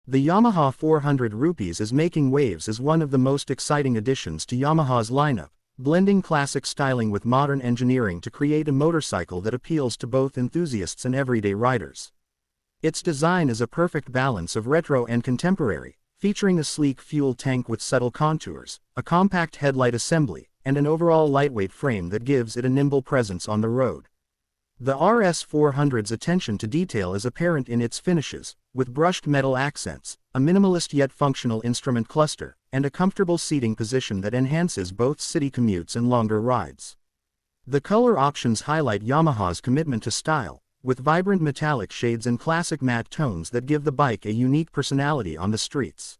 The Yamaha 400 rupees is making waves as one of the most exciting additions to Yamaha's lineup, blending classic styling with modern engineering to create a motorcycle that appeals to both enthusiasts and everyday riders. Its design is a perfect balance of retro and contemporary, featuring a sleek fuel tank with subtle contours, a compact headlight assembly, and an overall lightweight frame that gives it a nimble presence on the road. The RS 400's attention to detail is apparent in its finishes, with brushed metal accents, a minimalist yet functional instrument cluster, and a comfortable seating position that enhances both city commutes and longer rides. The color options highlight Yamaha's commitment to style, with vibrant metallic shades and classic matte tones that give the bike a unique personality on the streets.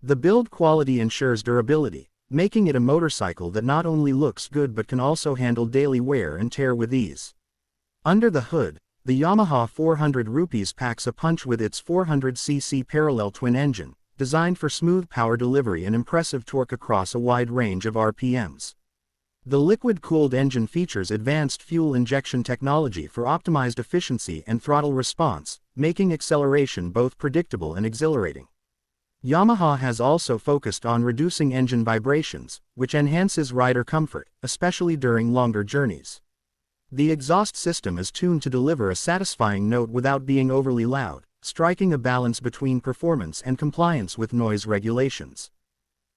The build quality ensures durability, making it a motorcycle that not only looks good but can also handle daily wear and tear with ease. Under the hood, the Yamaha 400 rupees packs a punch with its 400cc parallel twin engine, designed for smooth power delivery and impressive torque across a wide range of RPMs. The liquid-cooled engine features advanced fuel injection technology for optimized efficiency and throttle response, making acceleration both predictable and exhilarating. Yamaha has also focused on reducing engine vibrations, which enhances rider comfort, especially during longer journeys. The exhaust system is tuned to deliver a satisfying note without being overly loud, striking a balance between performance and compliance with noise regulations.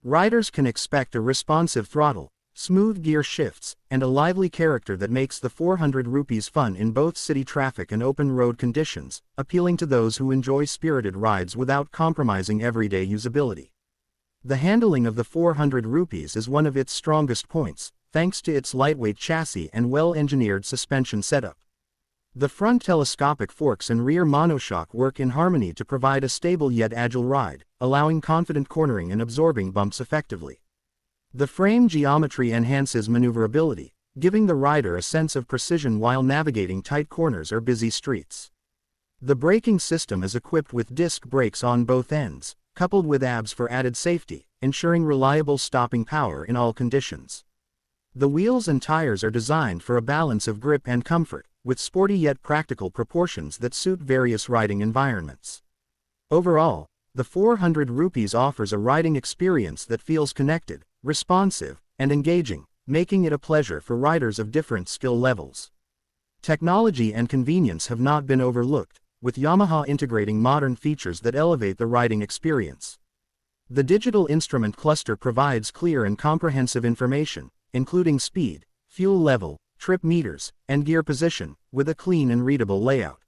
Riders can expect a responsive throttle, smooth gear shifts, and a lively character that makes the 400 rupees fun in both city traffic and open road conditions, appealing to those who enjoy spirited rides without compromising everyday usability. The handling of the 400 rupees is one of its strongest points, thanks to its lightweight chassis and well-engineered suspension setup. The front telescopic forks and rear monoshock work in harmony to provide a stable yet agile ride, allowing confident cornering and absorbing bumps effectively. The frame geometry enhances maneuverability, giving the rider a sense of precision while navigating tight corners or busy streets. The braking system is equipped with disc brakes on both ends, coupled with ABS for added safety, ensuring reliable stopping power in all conditions. The wheels and tires are designed for a balance of grip and comfort, with sporty yet practical proportions that suit various riding environments. Overall, the 400 rupees offers a riding experience that feels connected, responsive, and engaging, making it a pleasure for riders of different skill levels. Technology and convenience have not been overlooked, with Yamaha integrating modern features that elevate the riding experience. The digital instrument cluster provides clear and comprehensive information, including speed, fuel level, trip meters, and gear position, with a clean and readable layout.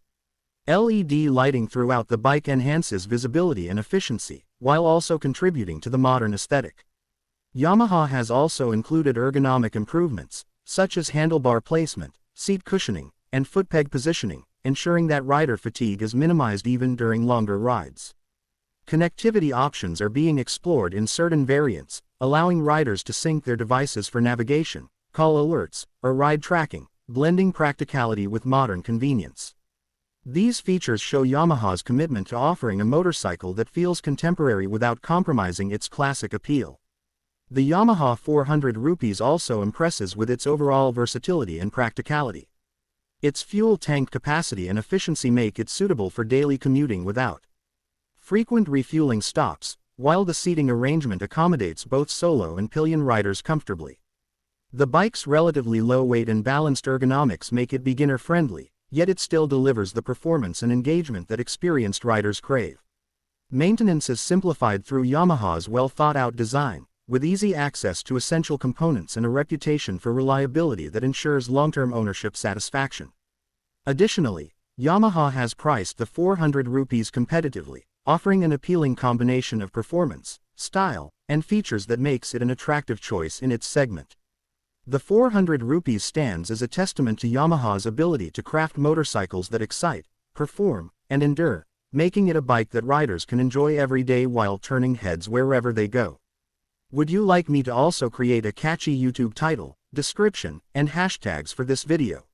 LED lighting throughout the bike enhances visibility and efficiency, while also contributing to the modern aesthetic. Yamaha has also included ergonomic improvements, such as handlebar placement, seat cushioning, and foot peg positioning, ensuring that rider fatigue is minimized even during longer rides. Connectivity options are being explored in certain variants, allowing riders to sync their devices for navigation, call alerts, or ride tracking, blending practicality with modern convenience. These features show Yamaha's commitment to offering a motorcycle that feels contemporary without compromising its classic appeal. The Yamaha 400 rupees also impresses with its overall versatility and practicality. Its fuel tank capacity and efficiency make it suitable for daily commuting without frequent refueling stops, while the seating arrangement accommodates both solo and pillion riders comfortably. The bike's relatively low weight and balanced ergonomics make it beginner-friendly, yet it still delivers the performance and engagement that experienced riders crave. Maintenance is simplified through Yamaha's well-thought-out design, with easy access to essential components and a reputation for reliability that ensures long-term ownership satisfaction. Additionally, Yamaha has priced the 400 rupees competitively, offering an appealing combination of performance, style, and features that makes it an attractive choice in its segment. The 400 rupees stands as a testament to Yamaha's ability to craft motorcycles that excite, perform, and endure, making it a bike that riders can enjoy every day while turning heads wherever they go. Would you like me to also create a catchy YouTube title, description, and hashtags for this video?